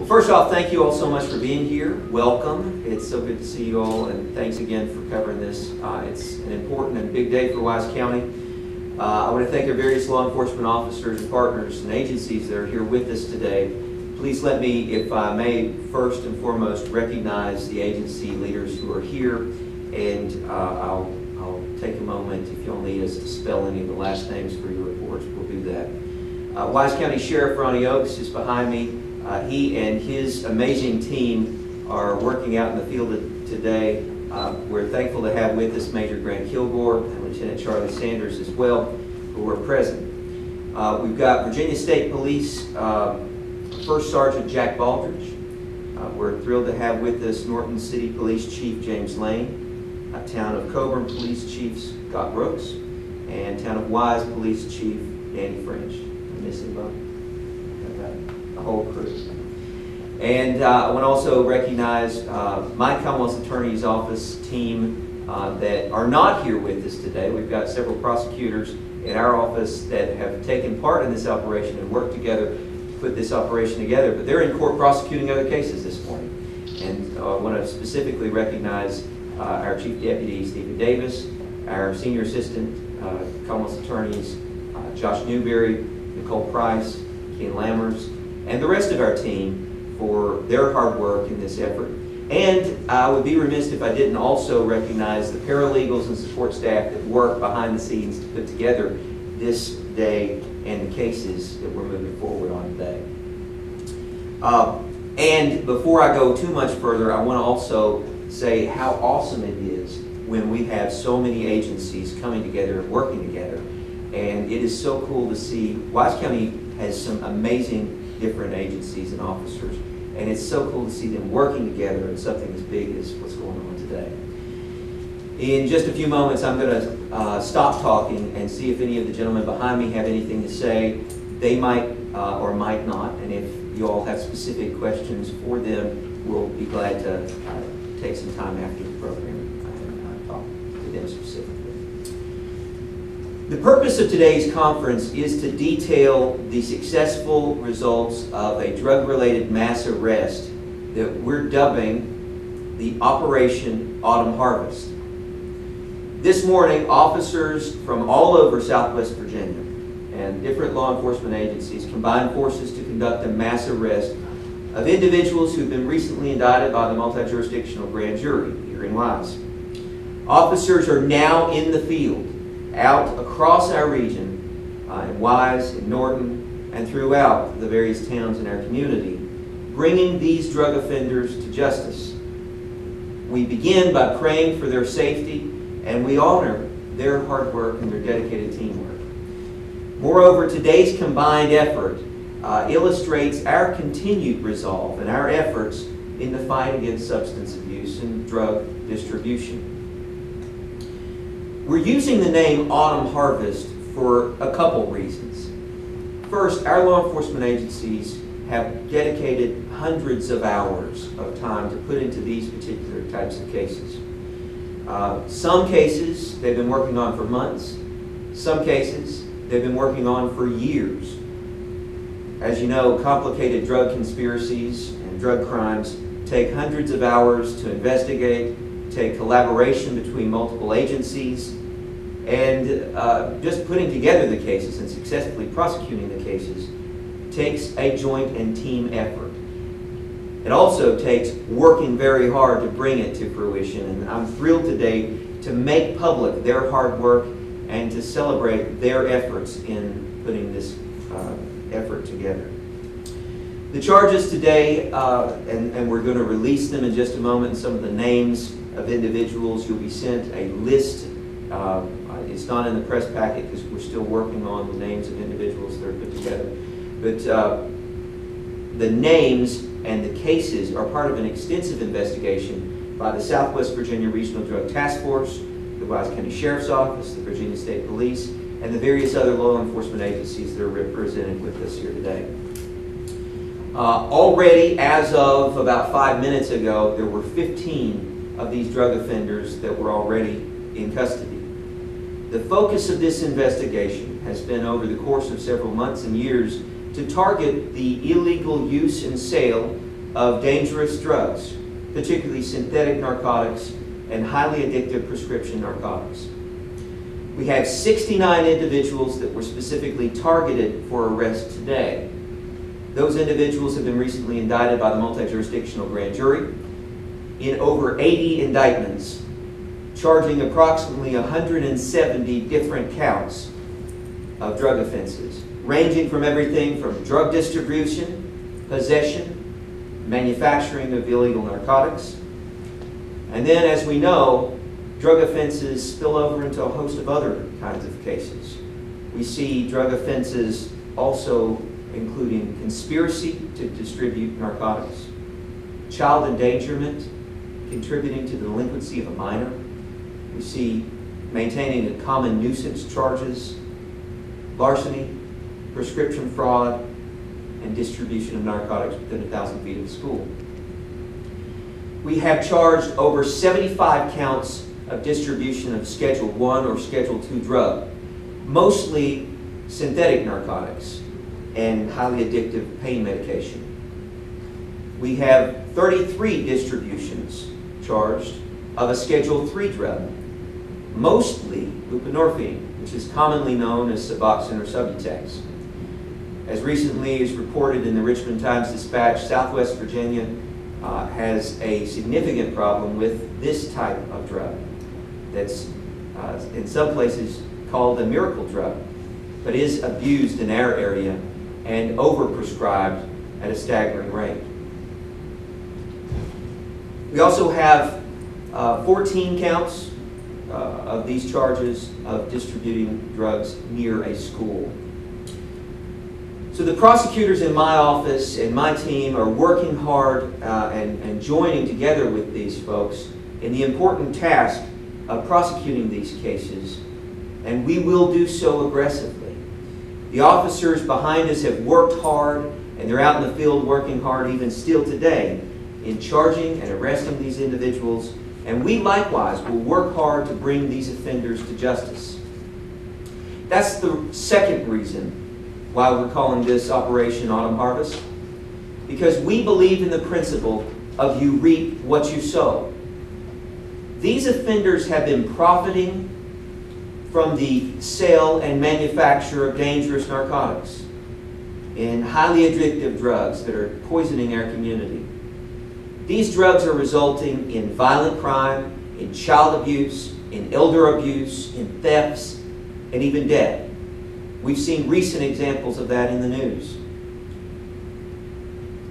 First off, thank you all so much for being here. Welcome. It's so good to see you all, and thanks again for covering this. It's an important and big day for Wise County. I want to thank our various law enforcement officers and partners and agencies that are here with us today. Please let me, if I may, first and foremost recognize the agency leaders who are here, and I'll take a moment if you'll need us to spell any of the last names for your reports. We'll do that. Wise County Sheriff Ronnie Oakes is behind me. He and his amazing team are working out in the field today. We're thankful to have with us Major Grant Kilgore and Lieutenant Charlie Sanders as well, who are present. We've got Virginia State Police First Sergeant Jack Baldridge. We're thrilled to have with us Norton City Police Chief James Lane, Town of Coburn Police Chief Scott Brooks, and Town of Wise Police Chief Danny French. Am I missing both? The whole crew. And I want to also recognize my Commonwealth Attorney's Office team that are not here with us today. We've got several prosecutors in our office that have taken part in this operation and worked together to put this operation together, but they're in court prosecuting other cases this morning. And I want to specifically recognize our Chief Deputy, Stephen Davis, our Senior Assistant Commonwealth Attorneys, Josh Newberry, Nicole Price, Ken Lammers, and the rest of our team for their hard work in this effort. And I would be remiss if I didn't also recognize the paralegals and support staff that work behind the scenes to put together this day and the cases that we're moving forward on today. And before I go too much further, I want to also say how awesome it is when we have so many agencies coming together and working together. And it is so cool to see. Wise County has some amazing different agencies and officers, and it's so cool to see them working together in something as big as what's going on today. In just a few moments, I'm going to stop talking and see if any of the gentlemen behind me have anything to say. They might or might not, and if you all have specific questions for them, we'll be glad to take some time after the program and talk to them specifically. The purpose of today's conference is to detail the successful results of a drug-related mass arrest that we're dubbing the Operation Autumn Harvest. This morning, officers from all over Southwest Virginia and different law enforcement agencies combined forces to conduct a mass arrest of individuals who've been recently indicted by the multi-jurisdictional grand jury here in Wise. Officers are now in the field, out across our region, in Wise, in Norton, and throughout the various towns in our community, bringing these drug offenders to justice. We begin by praying for their safety, and we honor their hard work and their dedicated teamwork. Moreover, today's combined effort illustrates our continued resolve and our efforts in the fight against substance abuse and drug distribution. We're using the name Autumn Harvest for a couple reasons. First, our law enforcement agencies have dedicated hundreds of hours of time to put into these particular types of cases. Some cases they've been working on for months. Some cases they've been working on for years. As you know, complicated drug conspiracies and drug crimes take hundreds of hours to investigate, take collaboration between multiple agencies, and just putting together the cases and successfully prosecuting the cases takes a joint and team effort. It also takes working very hard to bring it to fruition, and I'm thrilled today to make public their hard work and to celebrate their efforts in putting this effort together. The charges today, and we're going to release them in just a moment, and some of the names of individuals, you'll be sent a list. It's not in the press packet because we're still working on the names of individuals that are put together. But the names and the cases are part of an extensive investigation by the Southwest Virginia Regional Drug Task Force, the Wise County Sheriff's Office, the Virginia State Police, and the various other law enforcement agencies that are represented with us here today. Already, as of about 5 minutes ago, there were 15 of these drug offenders that were already in custody. The focus of this investigation has been over the course of several months and years to target the illegal use and sale of dangerous drugs, particularly synthetic narcotics and highly addictive prescription narcotics. We have 69 individuals that were specifically targeted for arrest today. Those individuals have been recently indicted by the multi-jurisdictional grand jury in over 80 indictments, charging approximately 170 different counts of drug offenses, ranging from everything from drug distribution, possession, manufacturing of illegal narcotics. And then, as we know, drug offenses spill over into a host of other kinds of cases. We see drug offenses also including conspiracy to distribute narcotics, child endangerment, contributing to the delinquency of a minor. We see maintaining a common nuisance charges, larceny, prescription fraud, and distribution of narcotics within 1,000 feet of the school. We have charged over 75 counts of distribution of Schedule I or Schedule II drug, mostly synthetic narcotics and highly addictive pain medication. We have 33 distributions charged of a Schedule III drug, mostly buprenorphine, which is commonly known as Suboxone or Subutex. As recently as reported in the Richmond Times-Dispatch, Southwest Virginia has a significant problem with this type of drug that's in some places called a miracle drug, but is abused in our area and overprescribed at a staggering rate. We also have 14 counts of these charges of distributing drugs near a school. So the prosecutors in my office and my team are working hard and joining together with these folks in the important task of prosecuting these cases, and we will do so aggressively. The officers behind us have worked hard, and they're out in the field working hard even still today in charging and arresting these individuals, and we likewise will work hard to bring these offenders to justice. That's the second reason why we're calling this Operation Autumn Harvest, because we believe in the principle of you reap what you sow. These offenders have been profiting from the sale and manufacture of dangerous narcotics and highly addictive drugs that are poisoning our community. These drugs are resulting in violent crime, in child abuse, in elder abuse, in thefts, and even death. We've seen recent examples of that in the news.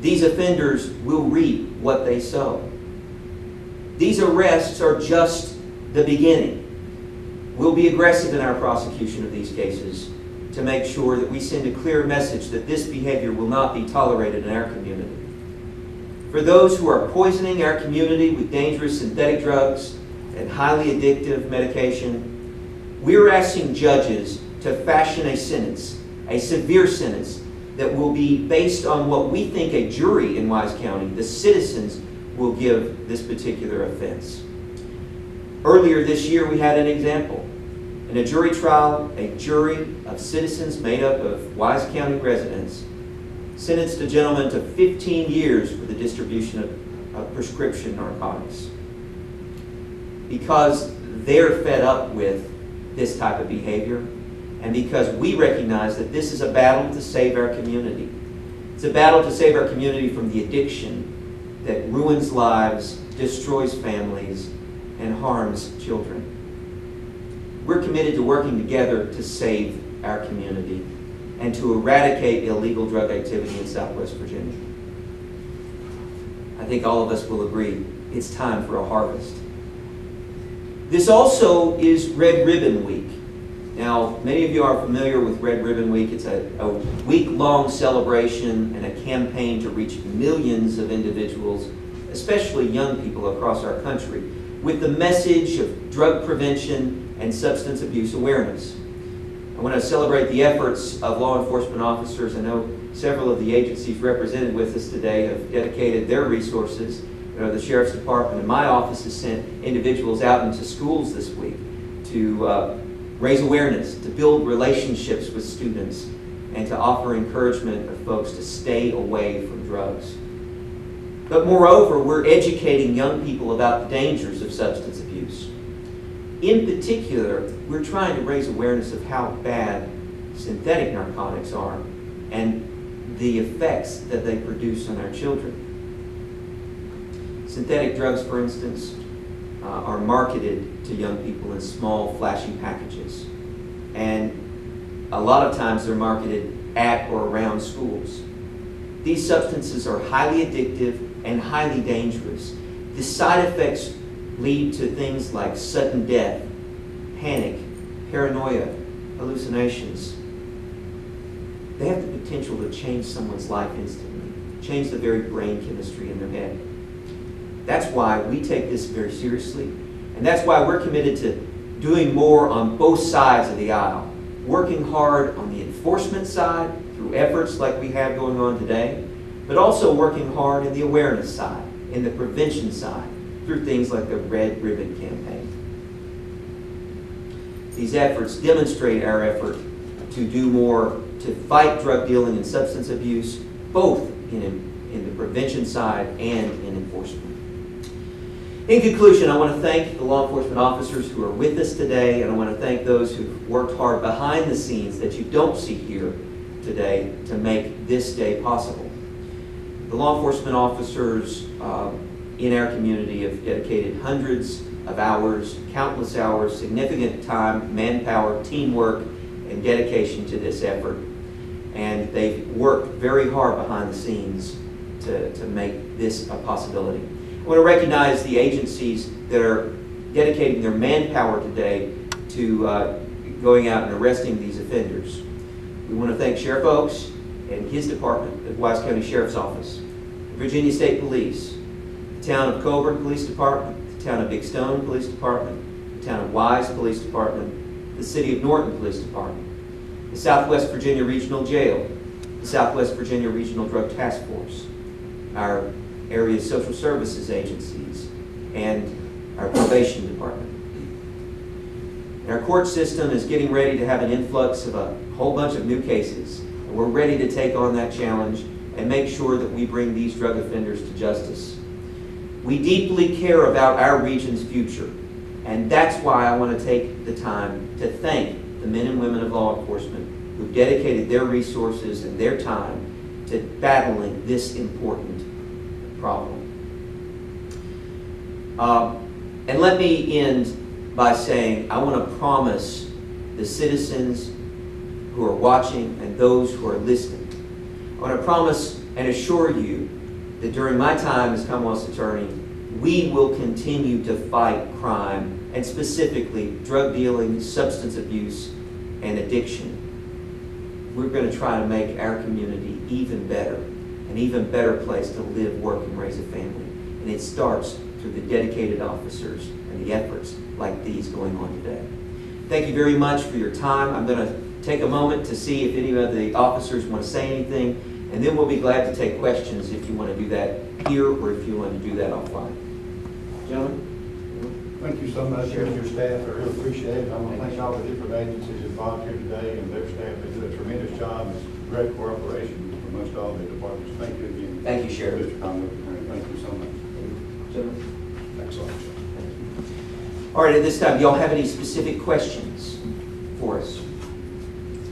These offenders will reap what they sow. These arrests are just the beginning. We'll be aggressive in our prosecution of these cases to make sure that we send a clear message that this behavior will not be tolerated in our community. For those who are poisoning our community with dangerous synthetic drugs and highly addictive medication, we're asking judges to fashion a sentence, a severe sentence, that will be based on what we think a jury in Wise County, the citizens, will give this particular offense. Earlier this year, we had an example. In a jury trial, a jury of citizens made up of Wise County residents sentenced a gentleman to 15 years for the distribution of prescription narcotics because they're fed up with this type of behavior, and because we recognize that this is a battle to save our community. It's a battle to save our community from the addiction that ruins lives, destroys families, and harms children. We're committed to working together to save our community and to eradicate illegal drug activity in Southwest Virginia. I think all of us will agree it's time for a harvest. This also is Red Ribbon Week. Now, many of you are familiar with Red Ribbon Week. It's a week-long celebration and a campaign to reach millions of individuals, especially young people across our country, with the message of drug prevention and substance abuse awareness. I want to celebrate the efforts of law enforcement officers. I know several of the agencies represented with us today have dedicated their resources. The Sheriff's Department and my office has sent individuals out into schools this week to raise awareness, to build relationships with students, and to offer encouragement of folks to stay away from drugs. But moreover, we're educating young people about the dangers of substance abuse. In particular, we're trying to raise awareness of how bad synthetic narcotics are and the effects that they produce on our children. Synthetic drugs, for instance, are marketed to young people in small, flashy packages. And a lot of times they're marketed at or around schools. These substances are highly addictive and highly dangerous. The side effects lead to things like sudden death, panic, paranoia, hallucinations. They have the potential to change someone's life instantly, change the very brain chemistry in their head. That's why we take this very seriously, and that's why we're committed to doing more on both sides of the aisle, working hard on the enforcement side through efforts like we have going on today, but also working hard in the awareness side, in the prevention side, through things like the Red Ribbon Campaign. These efforts demonstrate our effort to do more to fight drug dealing and substance abuse, both in the prevention side and in enforcement. In conclusion, I want to thank the law enforcement officers who are with us today, and I want to thank those who've worked hard behind the scenes that you don't see here today to make this day possible. The law enforcement officers in our community have dedicated hundreds of hours, countless hours, significant time, manpower, teamwork, and dedication to this effort. And they've worked very hard behind the scenes to make this a possibility. I want to recognize the agencies that are dedicating their manpower today to going out and arresting these offenders. We want to thank Sheriff Oaks and his department, the Wise County Sheriff's Office, the Virginia State Police, the Town of Coburn Police Department, the Town of Big Stone Police Department, the Town of Wise Police Department, the City of Norton Police Department, the Southwest Virginia Regional Jail, the Southwest Virginia Regional Drug Task Force, our area social services agencies, and our probation department. And our court system is getting ready to have an influx of a whole bunch of new cases, and we're ready to take on that challenge and make sure that we bring these drug offenders to justice. We deeply care about our region's future, and that's why I want to take the time to thank the men and women of law enforcement who've dedicated their resources and their time to battling this important problem. And let me end by saying I want to promise the citizens who are watching and those who are listening, I want to promise and assure you that during my time as Commonwealth's attorney, we will continue to fight crime, and specifically drug dealing, substance abuse, and addiction. We're going to try to make our community even better, an even better place to live, work, and raise a family. And it starts through the dedicated officers and the efforts like these going on today. Thank you very much for your time. I'm going to take a moment to see if any of the officers want to say anything, and then we'll be glad to take questions if you want to do that here or if you want to do that offline. Gentlemen? Thank you so much, you and your staff. I really appreciate it. I want to thank all the different agencies involved here today and their staff. They do a tremendous job. It's great cooperation amongst all the departments. Thank you again. Thank you, Sheriff. Mr. Conway, thank you so much. Gentlemen? Thanks so much. All right, at this time, do y'all have any specific questions for us?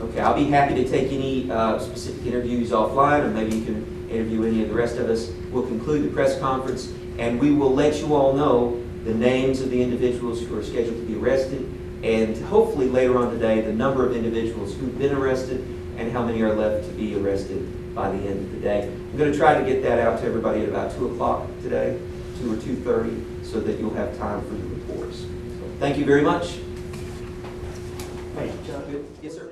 Okay, I'll be happy to take any specific interviews offline, or maybe you can interview any of the rest of us. We'll conclude the press conference, and we will let you all know the names of the individuals who are scheduled to be arrested, and hopefully later on today, the number of individuals who've been arrested and how many are left to be arrested by the end of the day. I'm going to try to get that out to everybody at about 2 o'clock today, 2 or 2:30, so that you'll have time for the reports. So, thank you very much. Hey, Chuck. Yes, sir.